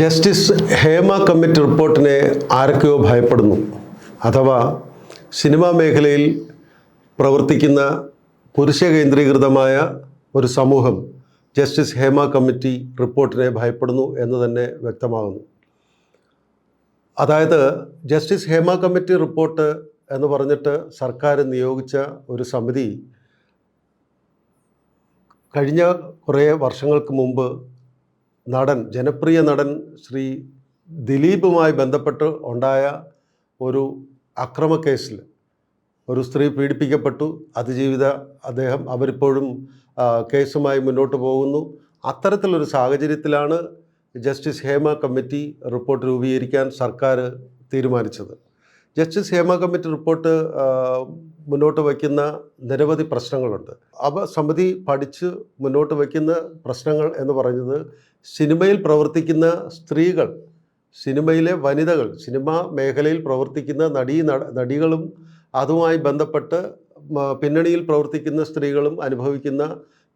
Justice Hema committee റിപ്പോർട്ടിനെ ആരൊക്കെയോ ഭയപ്പെടുന്നു. അഥവാ സിനിമാ മേഖലയിൽ പ്രവർത്തിക്കുന്ന പുരുഷ കേന്ദ്രീകൃതമായ ഒരു സമൂഹം ജസ്റ്റിസ് ഹേമ കമ്മിറ്റി റിപ്പോർട്ടിനെ ഭയപ്പെടുന്നു എന്ന് തന്നെ വ്യക്തമാകുന്നു. അതായത് ജസ്റ്റിസ് ഹേമ കമ്മിറ്റി റിപ്പോർട്ട് എന്ന് പറഞ്ഞിട്ട് സർക്കാർ നിയോഗിച്ച ഒരു സമിതി കഴിഞ്ഞ കുറേ വർഷങ്ങൾക്ക് മുമ്പ് ജനപ്രിയ നടൻ ശ്രീ ദിലീപുമായി ബന്ധപ്പെട്ട് ഉണ്ടായ ഒരു അക്രമ കേസിൽ ഒരു സ്ത്രീ പീഡിപ്പിക്കപ്പെട്ടു, അതിജീവിത അവരിപ്പോഴും കേസുമായി മുന്നോട്ട് പോകുന്നു. അത്തരത്തിലൊരു സാഹചര്യത്തിലാണ് ജസ്റ്റിസ് ഹേമ കമ്മിറ്റി റിപ്പോർട്ട് രൂപീകരിക്കാൻ സർക്കാർ തീരുമാനിച്ചത്. ജസ്റ്റിസ് ഹേമ കമ്മിറ്റി റിപ്പോർട്ട് മുന്നോട്ട് വയ്ക്കുന്ന നിരവധി പ്രശ്നങ്ങളുണ്ട്. സമിതി പഠിച്ച് മുന്നോട്ട് വയ്ക്കുന്ന പ്രശ്നങ്ങൾ എന്ന് പറയുന്നത് സിനിമയിൽ പ്രവർത്തിക്കുന്ന സ്ത്രീകൾ, സിനിമയിലെ വനിതകൾ, സിനിമാ മേഖലയിൽ പ്രവർത്തിക്കുന്ന നടികളും അതുമായി ബന്ധപ്പെട്ട് പിന്നണിയിൽ പ്രവർത്തിക്കുന്ന സ്ത്രീകളും അനുഭവിക്കുന്ന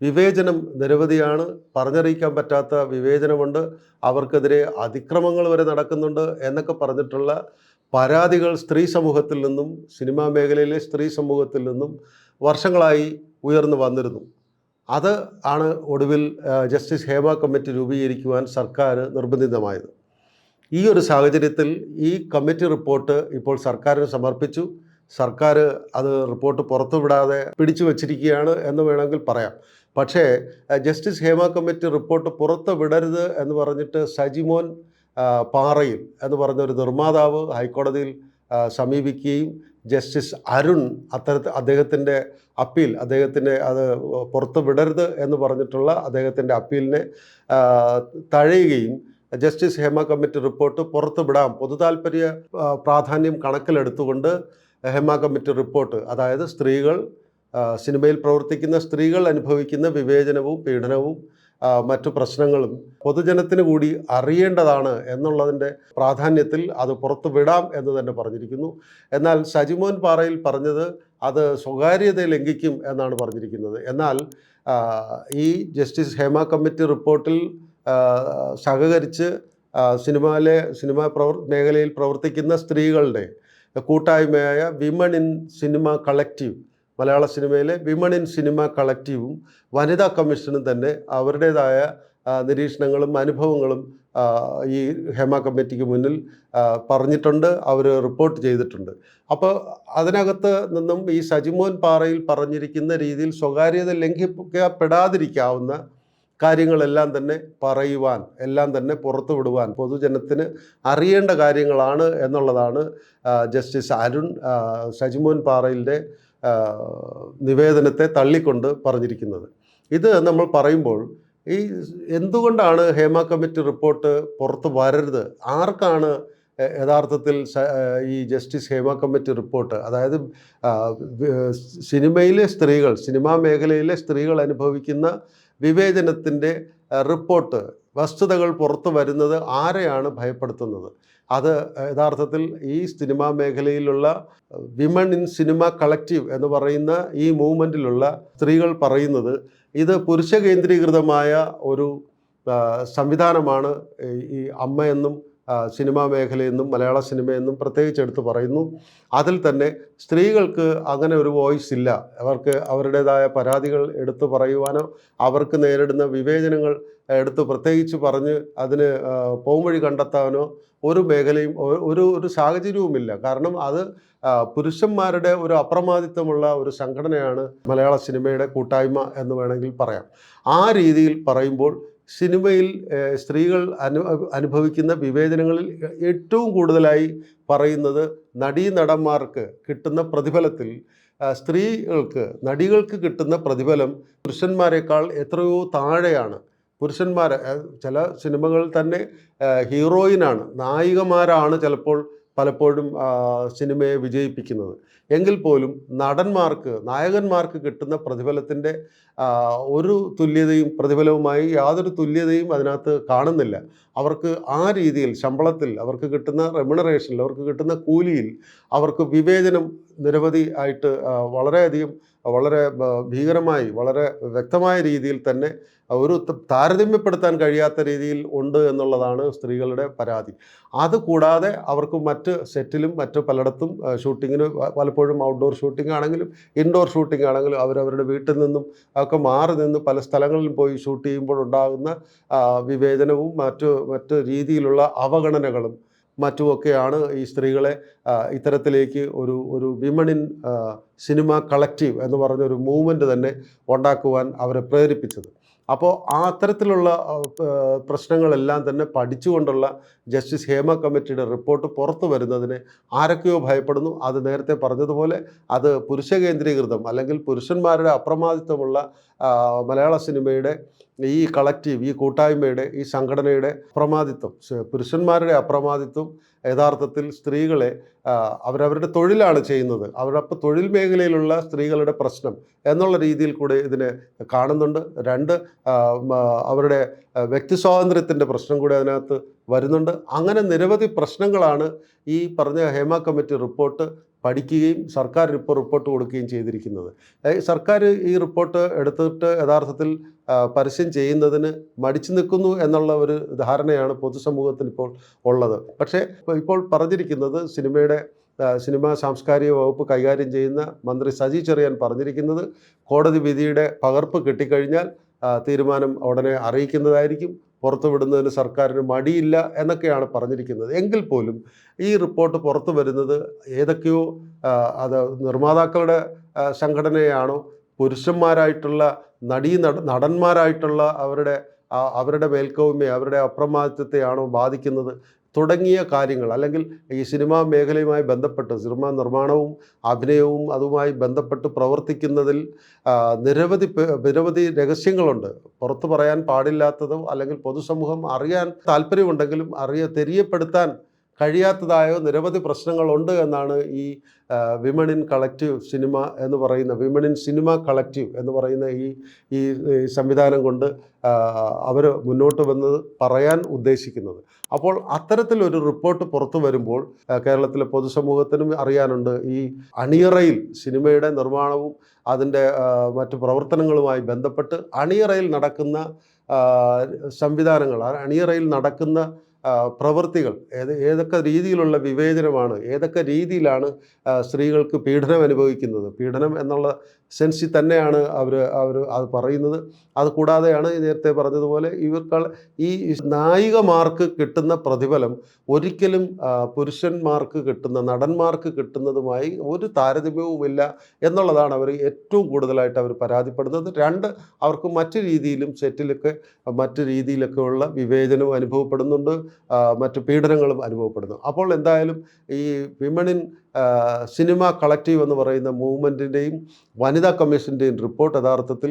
വിവേചനം നിരവധിയാണ്. പറഞ്ഞറിയിക്കാൻ പറ്റാത്ത വിവേചനമുണ്ട്, അവർക്കെതിരെ അതിക്രമങ്ങൾ വരെ നടക്കുന്നുണ്ട് എന്നൊക്കെ പറഞ്ഞിട്ടുള്ള പരാതികൾ സ്ത്രീ സമൂഹത്തിൽ നിന്നും, സിനിമാ മേഖലയിലെ സ്ത്രീ സമൂഹത്തിൽ നിന്നും വർഷങ്ങളായി ഉയർന്നു വന്നിരുന്നു. അത് ആണ് ഒടുവിൽ ജസ്റ്റിസ് ഹേമ കമ്മിറ്റി രൂപീകരിക്കുവാൻ സർക്കാർ നിർബന്ധിതമായത്. ഈ ഒരു സാഹചര്യത്തിൽ ഈ കമ്മിറ്റി റിപ്പോർട്ട് ഇപ്പോൾ സർക്കാരിന് സമർപ്പിച്ചു. സർക്കാർ അത് റിപ്പോർട്ട് പുറത്തുവിടാതെ പിടിച്ചു വച്ചിരിക്കുകയാണ് എന്ന് വേണമെങ്കിൽ പറയാം. പക്ഷേ ജസ്റ്റിസ് ഹേമ കമ്മിറ്റി റിപ്പോർട്ട് പുറത്ത് വിടരുത് എന്ന് പറഞ്ഞിട്ട് സജിമോൻ പാറയിൽ എന്ന് പറഞ്ഞൊരു നിർമ്മാതാവ് ഹൈക്കോടതിയിൽ സമീപിക്കുകയും ജസ്റ്റിസ് അരുൺ അദ്ദേഹത്തിൻ്റെ അപ്പീൽ, അത് പുറത്ത് വിടരുത് എന്ന് പറഞ്ഞിട്ടുള്ള അദ്ദേഹത്തിൻ്റെ അപ്പീലിനെ തഴയുകയും ജസ്റ്റിസ് ഹേമ കമ്മിറ്റി റിപ്പോർട്ട് പുറത്ത് വിടാം, പൊതുതാൽപര്യ പ്രാധാന്യം കണക്കിലെടുത്തുകൊണ്ട് ഹേമ കമ്മിറ്റി റിപ്പോർട്ട്, അതായത് സിനിമയിൽ പ്രവർത്തിക്കുന്ന സ്ത്രീകൾ അനുഭവിക്കുന്ന വിവേചനവും പീഡനവും മറ്റു പ്രശ്നങ്ങളും പൊതുജനത്തിന് കൂടി അറിയേണ്ടതാണ് എന്നുള്ളതിൻ്റെ പ്രാധാന്യത്തിൽ അത് പുറത്തു വിടാം എന്ന് തന്നെ പറഞ്ഞിരിക്കുന്നു. എന്നാൽ സജിമോൻ പാറയിൽ പറഞ്ഞത് അത് സ്വകാര്യത ലംഘിക്കും എന്നാണ് പറഞ്ഞിരിക്കുന്നത്. എന്നാൽ ഈ ജസ്റ്റിസ് ഹേമ കമ്മിറ്റി റിപ്പോർട്ടിൽ സഹകരിച്ച് സിനിമാ മേഖലയിൽ പ്രവർത്തിക്കുന്ന സ്ത്രീകളുടെ കൂട്ടായ്മയായ വിമൺ ഇൻ സിനിമ കളക്റ്റീവ്, മലയാള സിനിമയിലെ വിമൺ ഇൻ സിനിമ കളക്റ്റീവും വനിതാ കമ്മീഷനും തന്നെ അവരുടേതായ നിരീക്ഷണങ്ങളും അനുഭവങ്ങളും ഈ ഹേമ കമ്മിറ്റിക്ക് മുന്നിൽ പറഞ്ഞിട്ടുണ്ട്, അവർ റിപ്പോർട്ട് ചെയ്തിട്ടുണ്ട്. അപ്പോൾ അതിനകത്ത് നിന്നും ഈ സജിമോൻ പാറയിൽ പറഞ്ഞിരിക്കുന്ന രീതിയിൽ സ്വകാര്യത ലംഘിക്കപ്പെടാതിരിക്കാവുന്ന കാര്യങ്ങളെല്ലാം തന്നെ പറയുവാൻ, എല്ലാം തന്നെ പുറത്തു വിടുവാൻ, പൊതുജനത്തിന് അറിയേണ്ട കാര്യങ്ങളാണ് എന്നുള്ളതാണ് ജസ്റ്റിസ് അരുൺ സജിമോൻ പാറയിലെ നിവേദനത്തെ തള്ളിക്കൊണ്ട് പറഞ്ഞിരിക്കുന്നത്. ഇത് നമ്മൾ പറയുമ്പോൾ എന്തുകൊണ്ടാണ് ഹേമ കമ്മിറ്റി റിപ്പോർട്ട് പുറത്ത് വരരുത്, ആർക്കാണ് യഥാർത്ഥത്തിൽ ഈ ജസ്റ്റിസ് ഹേമ കമ്മിറ്റി റിപ്പോർട്ട്, അതായത് സിനിമാ മേഖലയിലെ സ്ത്രീകൾ അനുഭവിക്കുന്ന വിവേചനത്തിൻ്റെ റിപ്പോർട്ട്, വസ്തുതകൾ പുറത്തു വരുന്നത് ആരെയാണ് ഭയപ്പെടുത്തുന്നത്? അത് യഥാർത്ഥത്തിൽ ഈ സിനിമാ മേഖലയിലുള്ള വിമൺ ഇൻ സിനിമ കളക്റ്റീവ് എന്ന് പറയുന്ന ഈ മൂവ്മെൻറ്റിലുള്ള സ്ത്രീകൾ പറയുന്നത് ഇത് പുരുഷ കേന്ദ്രീകൃതമായ ഒരു സംവിധാനമാണ് ഈ അമ്മയെന്നും സിനിമാ മേഖലയെന്നും മലയാള സിനിമയെന്നും പ്രത്യേകിച്ച് എടുത്ത് പറയുന്നു. അതിൽ തന്നെ സ്ത്രീകൾക്ക് അങ്ങനെ ഒരു വോയിസ് ഇല്ല. അവർക്ക് അവരുടേതായ പരാതികൾ എടുത്തു പറയുവാനോ അവർക്ക് നേരിടുന്ന വിവേചനങ്ങൾ പ്രത്യേകിച്ച് പറഞ്ഞ് അതിന് പോംവഴി കണ്ടെത്താനോ ഒരു മേഖലയും ഒരു സാഹചര്യവുമില്ല. കാരണം അത് പുരുഷന്മാരുടെ ഒരു അപ്രമാദിത്വമുള്ള ഒരു സംഘടനയാണ് മലയാള സിനിമയുടെ കൂട്ടായ്മ എന്ന് വേണമെങ്കിൽ പറയാം. ആ രീതിയിൽ പറയുമ്പോൾ സിനിമയിൽ സ്ത്രീകൾ അനുഭവിക്കുന്ന വിവേചനങ്ങളിൽ ഏറ്റവും കൂടുതലായി പറയുന്നത് നടന്മാർക്ക് കിട്ടുന്ന പ്രതിഫലത്തിൽ നടികൾക്ക് കിട്ടുന്ന പ്രതിഫലം പുരുഷന്മാരെക്കാൾ എത്രയോ താഴെയാണ്. ചില സിനിമകളിൽ തന്നെ ഹീറോയിനാണ്, നായികമാരാണ് പലപ്പോഴും സിനിമയെ വിജയിപ്പിക്കുന്നത്. എങ്കിൽ പോലും നായകന്മാർക്ക് കിട്ടുന്ന പ്രതിഫലത്തിൻ്റെ ഒരു പ്രതിഫലവുമായി യാതൊരു തുല്യതയും അതിനകത്ത് കാണുന്നില്ല. അവർക്ക് ആ രീതിയിൽ ശമ്പളത്തിൽ, അവർക്ക് കിട്ടുന്ന റെമ്യൂണറേഷനിൽ, അവർക്ക് കിട്ടുന്ന കൂലിയിൽ അവർക്ക് വിവേചനം നിരവധി ആയിട്ട് വളരെയധികം വളരെ ഭീകരമായി വളരെ വ്യക്തമായ രീതിയിൽ തന്നെ ഒരു താരതമ്യപ്പെടുത്താൻ കഴിയാത്ത രീതിയിൽ ഉണ്ട് എന്നുള്ളതാണ് സ്ത്രീകളുടെ പരാതി. അതുകൂടാതെ അവർക്ക് മറ്റ് സെറ്റിലും മറ്റ് പലയിടത്തും ഷൂട്ടിങ്ങിന് പലപ്പോഴും ഔട്ട്ഡോർ ഷൂട്ടിംഗ് ആണെങ്കിലും ഇൻഡോർ ഷൂട്ടിംഗ് ആണെങ്കിലും അവരവരുടെ വീട്ടിൽ നിന്നും ഒക്കെ മാറി നിന്ന് പല സ്ഥലങ്ങളിലും പോയി ഷൂട്ട് ചെയ്യുമ്പോൾ ഉണ്ടാകുന്ന വിവേചനവും മറ്റ് രീതിയിലുള്ള അവഗണനകളും മറ്റുമൊക്കെയാണ് ഈ സ്ത്രീകളെ ഇത്തരത്തിലേക്ക് ഒരു വിമൺ ഇൻ സിനിമ കളക്റ്റീവ് എന്ന് പറഞ്ഞൊരു മൂവ്മെൻറ്റ് തന്നെ ഉണ്ടാക്കുവാൻ അവരെ പ്രേരിപ്പിച്ചത്. അപ്പോൾ അത്തരത്തിലുള്ള പ്രശ്നങ്ങളെല്ലാം തന്നെ പഠിച്ചുകൊണ്ടുള്ള ജസ്റ്റിസ് ഹേമ കമ്മിറ്റിയുടെ റിപ്പോർട്ട് പുറത്തു വരുന്നതിന് ആരൊക്കെയോ ഭയപ്പെടുന്നു. അത് നേരത്തെ പറഞ്ഞതുപോലെ അത് പുരുഷ കേന്ദ്രീകൃതം അല്ലെങ്കിൽ പുരുഷന്മാരുടെ അപ്രമാദിത്വമുള്ള മലയാള സിനിമയുടെ ഈ കളക്റ്റീവ്, ഈ കൂട്ടായ്മയുടെ, ഈ സംഘടനയുടെ അപ്രമാദിത്വം, പുരുഷന്മാരുടെ അപ്രമാദിത്വം യഥാർത്ഥത്തിൽ സ്ത്രീകളെ അവരവരുടെ തൊഴിലാണ് ചെയ്യുന്നത്, അവരപ്പോൾ തൊഴിൽ മേഖലയിലുള്ള സ്ത്രീകളുടെ പ്രശ്നം എന്നുള്ള രീതിയിൽ കൂടെ ഇതിനെ കാണുന്നുണ്ട്. രണ്ട്, അവരുടെ വ്യക്തി സ്വാതന്ത്ര്യത്തിൻ്റെ പ്രശ്നം കൂടെ അതിനകത്ത് വരുന്നുണ്ട്. അങ്ങനെ നിരവധി പ്രശ്നങ്ങളാണ് ഈ പറഞ്ഞ ഹേമ കമ്മിറ്റി റിപ്പോർട്ട് പഠിക്കുകയും സർക്കാർ ഇപ്പോൾ റിപ്പോർട്ട് കൊടുക്കുകയും ചെയ്തിരിക്കുന്നത്. സർക്കാർ ഈ റിപ്പോർട്ട് എടുത്തിട്ട് യഥാർത്ഥത്തിൽ പരസ്യം ചെയ്യുന്നതിന് മടിച്ചു നിൽക്കുന്നു എന്നുള്ള ഒരു ധാരണയാണ് പൊതുസമൂഹത്തിന് ഇപ്പോൾ ഉള്ളത്. പക്ഷേ ഇപ്പോൾ പറഞ്ഞിരിക്കുന്നത് സിനിമാ സാംസ്കാരിക വകുപ്പ് കൈകാര്യം ചെയ്യുന്ന മന്ത്രി സജി ചെറിയാൻ പറഞ്ഞിരിക്കുന്നത് കോടതി വിധിയുടെ പകർപ്പ് കിട്ടിക്കഴിഞ്ഞാൽ തീരുമാനം ഉടനെ അറിയിക്കുന്നതായിരിക്കും, പുറത്തുവിടുന്നതിന് സർക്കാരിന് മടിയില്ല എന്നൊക്കെയാണ് പറഞ്ഞിരിക്കുന്നത്. എങ്കിൽ പോലും ഈ റിപ്പോർട്ട് പുറത്തു വരുന്നത് ഏതൊക്കെയോ അത് നിർമ്മാതാക്കളുടെ സംഘടനയാണോ, പുരുഷന്മാരായിട്ടുള്ള നടന്മാരായിട്ടുള്ള അവരുടെ മേൽക്കോയ്മയെ, അവരുടെ അപ്രമാദിത്വത്തെയാണോ ബാധിക്കുന്നത് തുടങ്ങിയ കാര്യങ്ങൾ, അല്ലെങ്കിൽ ഈ സിനിമാ മേഖലയുമായി ബന്ധപ്പെട്ട് സിനിമാ നിർമ്മാണവും അഭിനയവും അതുമായി ബന്ധപ്പെട്ട് പ്രവർത്തിക്കുന്നതിൽ നിരവധി രഹസ്യങ്ങളുണ്ട്. പുറത്തു പറയാൻ പാടില്ലാത്തതോ അല്ലെങ്കിൽ പൊതുസമൂഹം അറിയാൻ താല്പര്യമുണ്ടെങ്കിലും തെര്യപ്പെടുത്താൻ കഴിയാത്തതായോ നിരവധി പ്രശ്നങ്ങളുണ്ട് എന്നാണ് ഈ വിമൺ ഇൻ കളക്റ്റീവ് സിനിമ എന്ന് പറയുന്ന, വിമൺ ഇൻ സിനിമ കളക്റ്റീവ് എന്ന് പറയുന്ന ഈ സംവിധാനം കൊണ്ട് അവർ മുന്നോട്ട് വന്ന് പറയാൻ ഉദ്ദേശിക്കുന്നത്. അപ്പോൾ അത്തരത്തിലൊരു റിപ്പോർട്ട് പുറത്തു വരുമ്പോൾ കേരളത്തിലെ പൊതുസമൂഹത്തിനും അറിയാനുണ്ട് ഈ അണിയറയിൽ സിനിമയുടെ നിർമ്മാണവും അതിൻ്റെ മറ്റു പ്രവർത്തനങ്ങളുമായി ബന്ധപ്പെട്ട് അണിയറയിൽ നടക്കുന്ന സംവിധാനങ്ങൾ, അണിയറയിൽ നടക്കുന്ന പ്രവൃത്തികൾ, ഏതൊക്കെ രീതിയിലുള്ള വിവേചനമാണ്, ഏതൊക്കെ രീതിയിലാണ് സ്ത്രീകൾക്ക് പീഡനം അനുഭവിക്കുന്നത്, പീഡനം എന്നുള്ള സെൻസിൽ തന്നെയാണ് അവർ അത് പറയുന്നത്. അതുകൂടാതെയാണ് നേരത്തെ പറഞ്ഞതുപോലെ ഈ നായികമാർക്ക് കിട്ടുന്ന പ്രതിഫലം ഒരിക്കലും പുരുഷന്മാർക്ക് കിട്ടുന്ന, നടന്മാർക്ക് കിട്ടുന്നതുമായി ഒരു താരതമ്യവുമില്ല എന്നുള്ളതാണ് അവർ ഏറ്റവും കൂടുതലായിട്ട് അവർ പരാതിപ്പെടുന്നത്. രണ്ട്, അവർക്ക് മറ്റു രീതിയിലും സെറ്റിലൊക്കെ മറ്റു രീതിയിലൊക്കെ ഉള്ള വിവേചനവും അനുഭവപ്പെടുന്നുണ്ട്, മറ്റു പീഡനങ്ങളും അനുഭവപ്പെടുന്നു. അപ്പോൾ എന്തായാലും ഈ വിമൺ ഇൻ സിനിമ കളക്റ്റീവ് എന്ന് പറയുന്ന മൂവ്മെൻറ്റിൻ്റെയും വനിതാ കമ്മീഷൻ്റെയും റിപ്പോർട്ട് യഥാർത്ഥത്തിൽ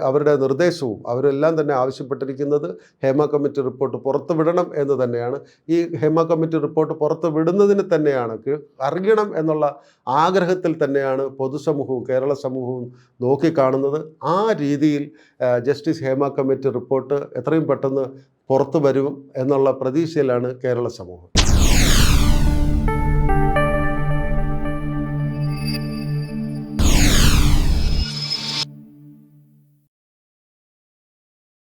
അവരുടെ നിർദ്ദേശവും അവരെല്ലാം തന്നെ ആവശ്യപ്പെട്ടിരിക്കുന്നത് ഹേമ കമ്മിറ്റി റിപ്പോർട്ട് പുറത്തുവിടണം എന്ന് തന്നെയാണ്. ഈ ഹേമ കമ്മിറ്റി റിപ്പോർട്ട് പുറത്തു വിടുന്നതിന് തന്നെയാണ്, അറിയണം എന്നുള്ള ആഗ്രഹത്തിൽ തന്നെയാണ് പൊതുസമൂഹവും കേരള സമൂഹവും നോക്കിക്കാണുന്നത്. ആ രീതിയിൽ ജസ്റ്റിസ് ഹേമ കമ്മിറ്റി റിപ്പോർട്ട് എത്രയും പെട്ടെന്ന് പുറത്തു വരും എന്നുള്ള പ്രതീക്ഷയിലാണ് കേരള സമൂഹം.